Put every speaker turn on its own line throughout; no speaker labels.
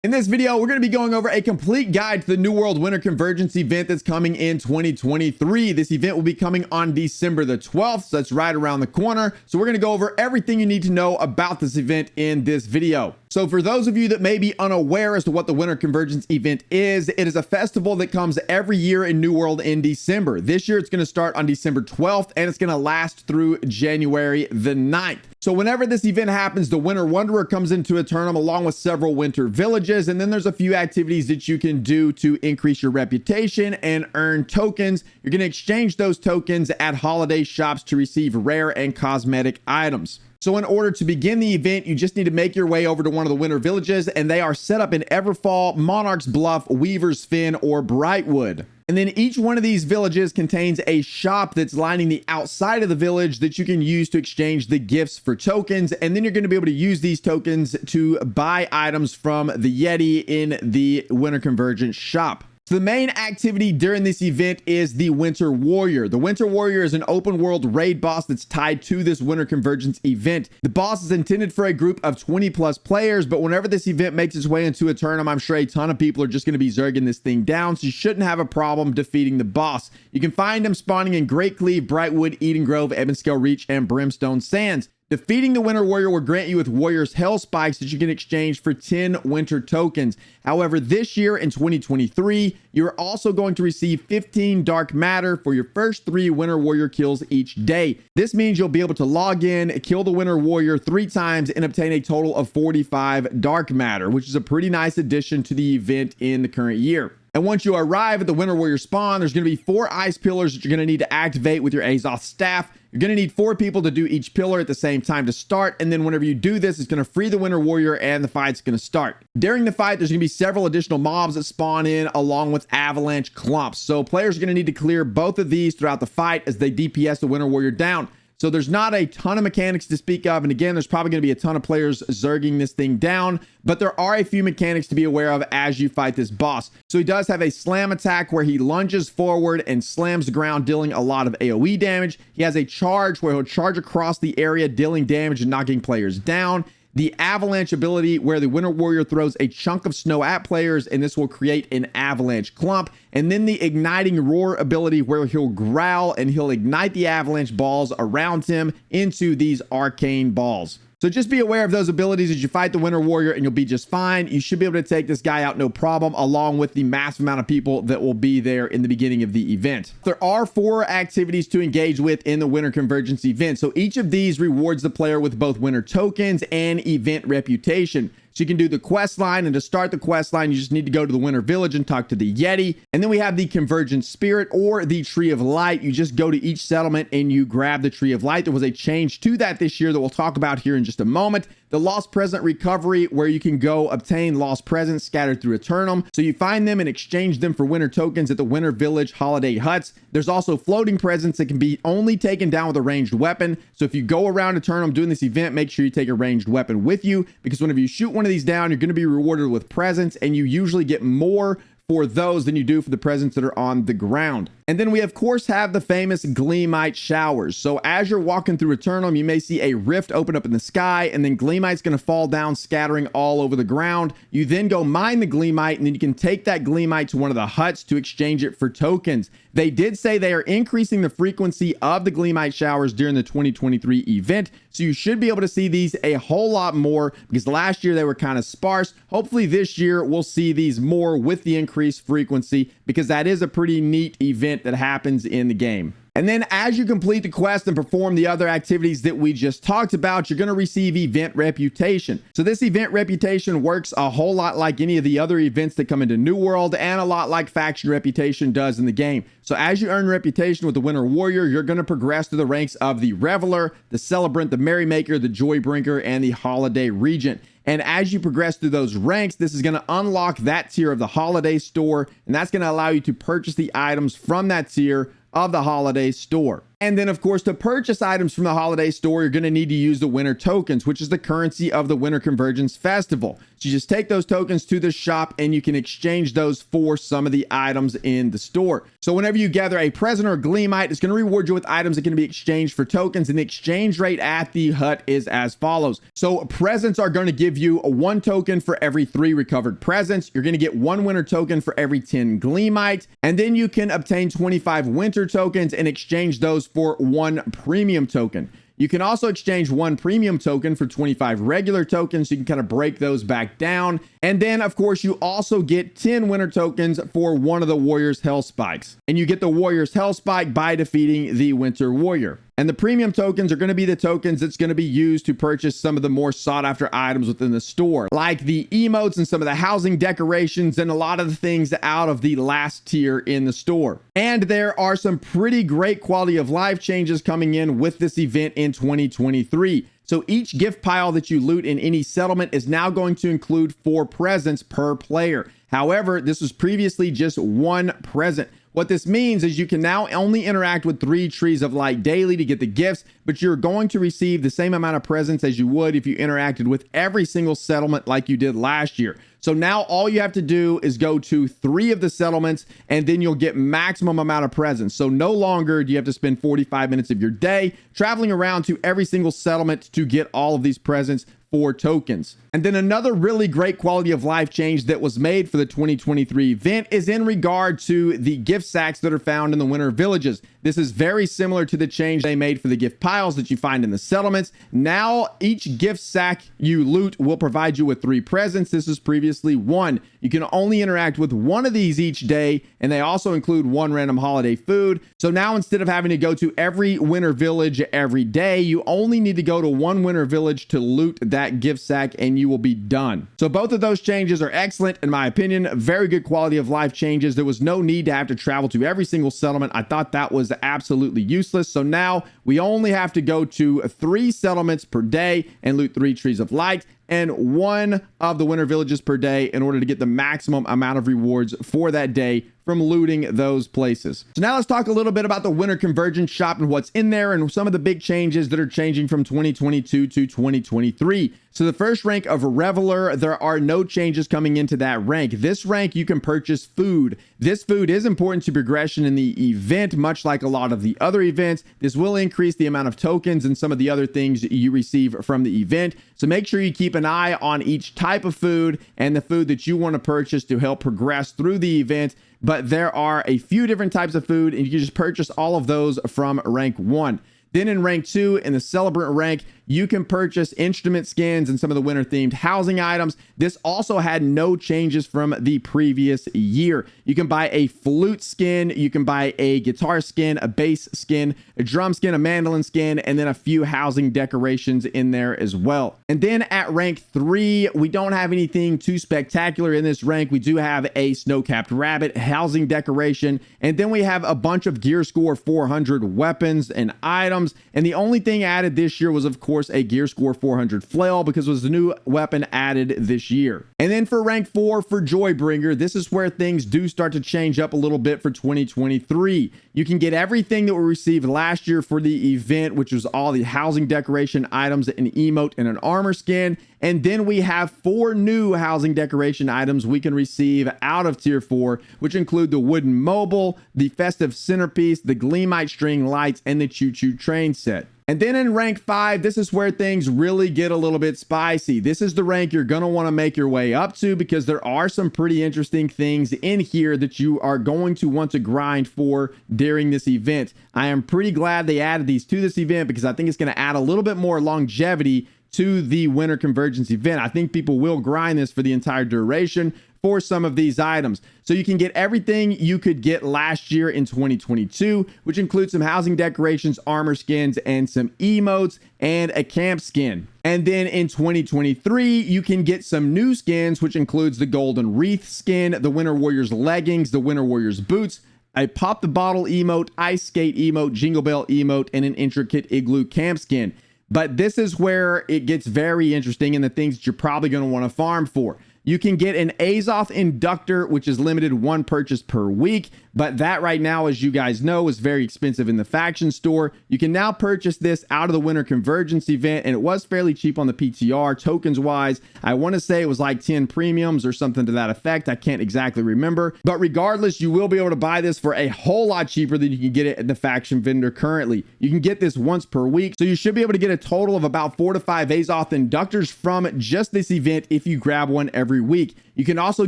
In this video, we're going to be going over a complete guide to the New World Winter Convergence event that's coming in 2023. This event will be coming on December the 12th, so that's right around the corner. So we're going to go over everything you need to know about this event in this video. So for those of you that may be unaware as to what the Winter Convergence event is, it is a festival that comes every year in New World in December. This year, it's going to start on December 12th, and it's going to last through January the 9th. So whenever this event happens, the Winter Wanderer comes into a tournament along with several winter villages, and then there's a few activities that you can do to increase your reputation and earn tokens. You're going to exchange those tokens at holiday shops to receive rare and cosmetic items. So in order to begin the event, you just need to make your way over to one of the winter villages, and they are set up in Everfall, Monarch's Bluff, Weaver's Fen, or Brightwood. And then each one of these villages contains a shop that's lining the outside of the village that you can use to exchange the gifts for tokens. And then you're going to be able to use these tokens to buy items from the Yeti in the Winter Convergence shop. So the main activity during this event is the Winter Warrior. The Winter Warrior is an open world raid boss that's tied to this Winter Convergence event. The boss is intended for a group of 20 plus players, but whenever this event makes its way into a tournament, I'm sure a ton of people are just going to be zerging this thing down, so you shouldn't have a problem defeating the boss. You can find him spawning in Great Cleave, Brightwood, Eden Grove, Ebonscale Reach, and Brimstone Sands. Defeating the Winter Warrior will grant you with Warrior's Hell Spikes that you can exchange for 10 Winter tokens. However, this year in 2023, you're also going to receive 15 Dark Matter for your first 3 Winter Warrior kills each day. This means you'll be able to log in, kill the Winter Warrior 3 times, and obtain a total of 45 Dark Matter, which is a pretty nice addition to the event in the current year. And once you arrive at the Winter Warrior spawn, there's going to be 4 ice pillars that you're going to need to activate with your Azoth staff. You're going to need 4 people to do each pillar at the same time to start. And then whenever you do this, it's going to free the Winter Warrior and the fight's going to start. During the fight, there's going to be several additional mobs that spawn in along with avalanche clumps. So players are going to need to clear both of these throughout the fight as they DPS the Winter Warrior down. So there's not a ton of mechanics to speak of. And again, there's probably going to be a ton of players zerging this thing down, but there are a few mechanics to be aware of as you fight this boss. So he does have a slam attack where he lunges forward and slams the ground, dealing a lot of AoE damage. He has a charge where he'll charge across the area, dealing damage and knocking players down. The avalanche ability where the Winter Warrior throws a chunk of snow at players, and this will create an avalanche clump. And then the igniting roar ability where he'll growl and he'll ignite the avalanche balls around him into these arcane balls. So just be aware of those abilities as you fight the Winter Warrior, and you'll be just fine. You should be able to take this guy out no problem, along with the massive amount of people that will be there in the beginning of the event. There are 4 activities to engage with in the Winter Convergence event. So each of these rewards the player with both winter tokens and event reputation. So you can do the quest line, and to start the quest line, you just need to go to the Winter Village and talk to the Yeti. And then we have the Convergence Spirit or the Tree of Light. You just go to each settlement and you grab the Tree of Light. There was a change to that this year that we'll talk about here in just a moment. The Lost Present Recovery, where you can go obtain lost presents scattered through Eternum. So you find them and exchange them for winter tokens at the Winter Village holiday huts. There's also floating presents that can be only taken down with a ranged weapon. So if you go around Eternum doing this event, make sure you take a ranged weapon with you, because whenever you shoot one of these down, you're going to be rewarded with presents, and you usually get more for those than you do for the presents that are on the ground. And then we of course have the famous Gleamite showers. So as you're walking through Eternum, you may see a rift open up in the sky, and then Gleamite's going to fall down, scattering all over the ground. You then go mine the Gleamite, and then you can take that Gleamite to one of the huts to exchange it for tokens. They did say they are increasing the frequency of the Gleamite showers during the 2023 event, so you should be able to see these a whole lot more, because last year they were kind of sparse. Hopefully this year we'll see these more with the increased frequency, because that is a pretty neat event that happens in the game. And then as you complete the quest and perform the other activities that we just talked about, you're going to receive event reputation. So this event reputation works a whole lot like any of the other events that come into New World, and a lot like faction reputation does in the game. So as you earn reputation with the Winter Warrior, you're going to progress through the ranks of the Reveler, the Celebrant, the Merrymaker, the Joybrinker, and the Holiday Regent. And as you progress through those ranks, this is going to unlock that tier of the holiday store, and that's going to allow you to purchase the items from that tier of the holiday store. And then, of course, to purchase items from the holiday store, you're going to need to use the winter tokens, which is the currency of the Winter Convergence Festival. So you just take those tokens to the shop and you can exchange those for some of the items in the store. So whenever you gather a present or a Gleamite, it's going to reward you with items that can be exchanged for tokens, and the exchange rate at the hut is as follows. So presents are going to give you a 1 token for every 3 recovered presents. You're going to get 1 winter token for every 10 Gleamite, and then you can obtain 25 winter tokens and exchange those for 1 premium token. You can also exchange 1 premium token for 25 regular tokens, so you can kind of break those back down. And then, of course, you also get 10 winter tokens for one of the Warrior's Hell Spikes. And you get the Warrior's Hell Spike by defeating the Winter Warrior. And the premium tokens are going to be the tokens that's going to be used to purchase some of the more sought after items within the store, like the emotes and some of the housing decorations and a lot of the things out of the last tier in the store. And there are some pretty great quality of life changes coming in with this event in 2023. So each gift pile that you loot in any settlement is now going to include 4 presents per player. However, this was previously just 1 present. What this means is you can now only interact with 3 trees of light daily to get the gifts, but you're going to receive the same amount of presents as you would if you interacted with every single settlement like you did last year. So now all you have to do is go to 3 of the settlements and then you'll get maximum amount of presents. So no longer do you have to spend 45 minutes of your day traveling around to every single settlement to get all of these presents for tokens. And then another really great quality of life change that was made for the 2023 event is in regard to the gift sacks that are found in the winter villages. This is very similar to the change they made for the gift piles that you find in the settlements. Now each gift sack you loot will provide you with 3 presents. This is previously 1. You can only interact with 1 of these each day, and they also include 1 random holiday food. So now instead of having to go to every winter village every day, you only need to go to 1 winter village to loot that gift sack and you will be done. So both of those changes are excellent in my opinion. Very good quality of life changes. There was no need to have to travel to every single settlement. I thought that was absolutely useless. So now we only have to go to 3 settlements per day and loot 3 trees of light and 1 of the winter villages per day in order to get the maximum amount of rewards for that day from looting those places. So now let's talk a little bit about the Winter Convergence shop and what's in there and some of the big changes that are changing from 2022 to 2023. So the first rank of Reveler, there are no changes coming into that rank. This rank, you can purchase food. This food is important to progression in the event, much like a lot of the other events. This will increase the amount of tokens and some of the other things you receive from the event. So make sure you keep an eye on each type of food and the food that you want to purchase to help progress through the event. But there are a few different types of food and you can just purchase all of those from rank 1. Then in rank 2, in the celebrant rank, you can purchase instrument skins and some of the winter themed housing items. This also had no changes from the previous year. You can buy a flute skin, you can buy a guitar skin, a bass skin, a drum skin, a mandolin skin, and then a few housing decorations in there as well. And then at rank 3, we don't have anything too spectacular in this rank. We do have a snow-capped rabbit housing decoration, and then we have a bunch of gear score 400 weapons and items. And the only thing added this year was, of course, a gear score 400 flail because it was the new weapon added this year. And then for rank 4 for Joybringer, this is where things do start to change up a little bit for 2023. You can get everything that we received last year for the event, which was all the housing decoration items, an emote, and an armor skin. And then we have 4 new housing decoration items we can receive out of tier 4, which include the wooden mobile, the festive centerpiece, the Gleamite string lights, and the choo-choo train set. And then in rank 5, this is where things really get a little bit spicy. This is the rank you're going to want to make your way up to because there are some pretty interesting things in here that you are going to want to grind for during this event. I am pretty glad they added these to this event because I think it's going to add a little bit more longevity to the Winter Convergence event. I think people will grind this for the entire duration for some of these items. So you can get everything you could get last year in 2022, which includes some housing decorations, armor skins, and some emotes, and a camp skin. And then in 2023, you can get some new skins, which includes the Golden Wreath skin, the Winter Warriors leggings, the Winter Warriors boots, a Pop the Bottle emote, Ice Skate emote, Jingle Bell emote, and an intricate Igloo camp skin. But this is where it gets very interesting and the things that you're probably going to want to farm for. You can get an azoth inductor, which is limited 1 purchase per week, but that right now, as you guys know, is very expensive in the faction store. You can now purchase this out of the Winter Convergence event, and it was fairly cheap on the PTR tokens wise. I want to say it was like 10 premiums or something to that effect. I can't exactly remember, but regardless, you will be able to buy this for a whole lot cheaper than you can get it at the faction vendor currently. You can get this once per week, so you should be able to get a total of about 4 to 5 azoth inductors from just this event if you grab one every week. You can also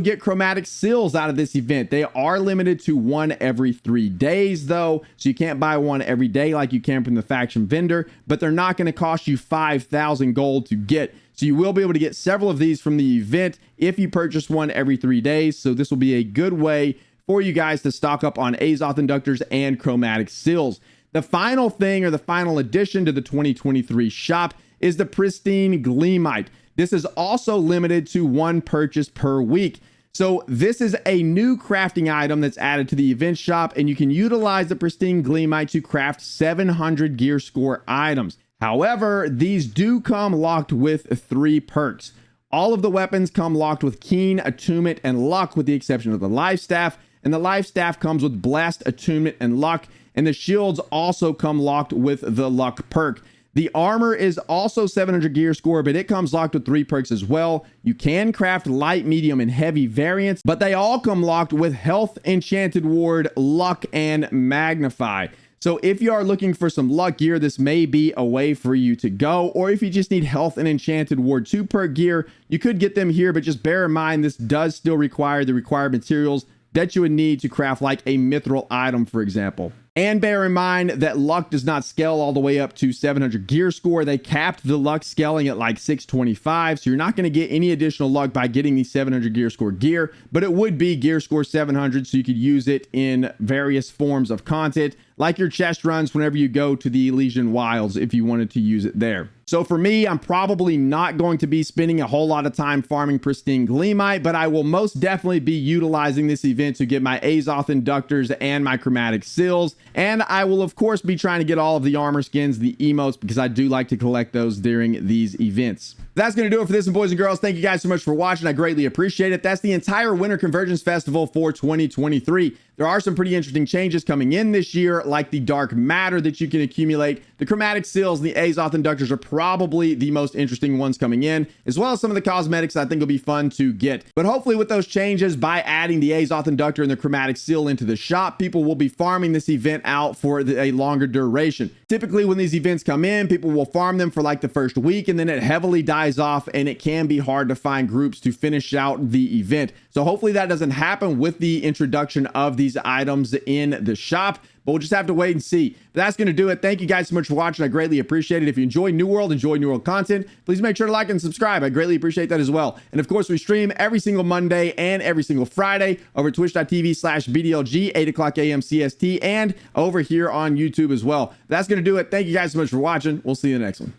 get chromatic seals out of this event. They are limited to 1 every 3 days though, so you can't buy one every day like you can from the faction vendor, but they're not going to cost you 5,000 gold to get. So you will be able to get several of these from the event if you purchase one every 3 days. So this will be a good way for you guys to stock up on azoth inductors and chromatic seals. The final thing, or the final addition to the 2023 shop, is the Pristine Gleamite. This is also limited to 1 purchase per week. So this is a new crafting item that's added to the event shop, and you can utilize the Pristine Gleamite to craft 700 gear score items. However, these do come locked with 3 perks. All of the weapons come locked with Keen, Attunement, and Luck, with the exception of the Life Staff, and the Life Staff comes with Blessed, Attunement, and Luck, and the shields also come locked with the Luck perk. The armor is also 700 gear score, but it comes locked with 3 perks as well. You can craft light, medium, and heavy variants, but they all come locked with Health, Enchanted Ward, Luck, and Magnify. So if you are looking for some luck gear, this may be a way for you to go. Or if you just need Health and Enchanted Ward 2 perk gear, you could get them here, but just bear in mind this does still require the required materials that you would need to craft like a mithril item, for example. And bear in mind that luck does not scale all the way up to 700 gear score. They capped the luck scaling at like 625. So you're not going to get any additional luck by getting the 700 gear score gear, but it would be gear score 700. So you could use it in various forms of content, like your chest runs whenever you go to the Elysian Wilds, if you wanted to use it there. So for me, I'm probably not going to be spending a whole lot of time farming Pristine Gleamite, but I will most definitely be utilizing this event to get my azoth inductors and my chromatic seals. And I will of course be trying to get all of the armor skins, the emotes, because I do like to collect those during these events. That's going to do it for this, and boys and girls, thank you guys so much for watching. I greatly appreciate it. That's the entire Winter Convergence Festival for 2023. There are some pretty interesting changes coming in this year, like the dark matter that you can accumulate. The chromatic seals and the azoth inductors are probably the most interesting ones coming in, as well as some of the cosmetics I think will be fun to get. But hopefully with those changes, by adding the azoth inductor and the chromatic seal into the shop, people will be farming this event out for a longer duration. Typically when these events come in, people will farm them for like the first week, and then it heavily dies off, and it can be hard to find groups to finish out the event. So hopefully that doesn't happen with the introduction of these items in the shop, but we'll just have to wait and see. But that's going to do it. Thank you guys so much for watching. I greatly appreciate it. If you enjoy New World content, please make sure to like and subscribe. I greatly appreciate that as well. And of course, we stream every single Monday and every single Friday over twitch.tv/BDLG, 8 o'clock a.m. CST, and over here on YouTube as well. That's going to do it. Thank you guys so much for watching. We'll see you in the next one.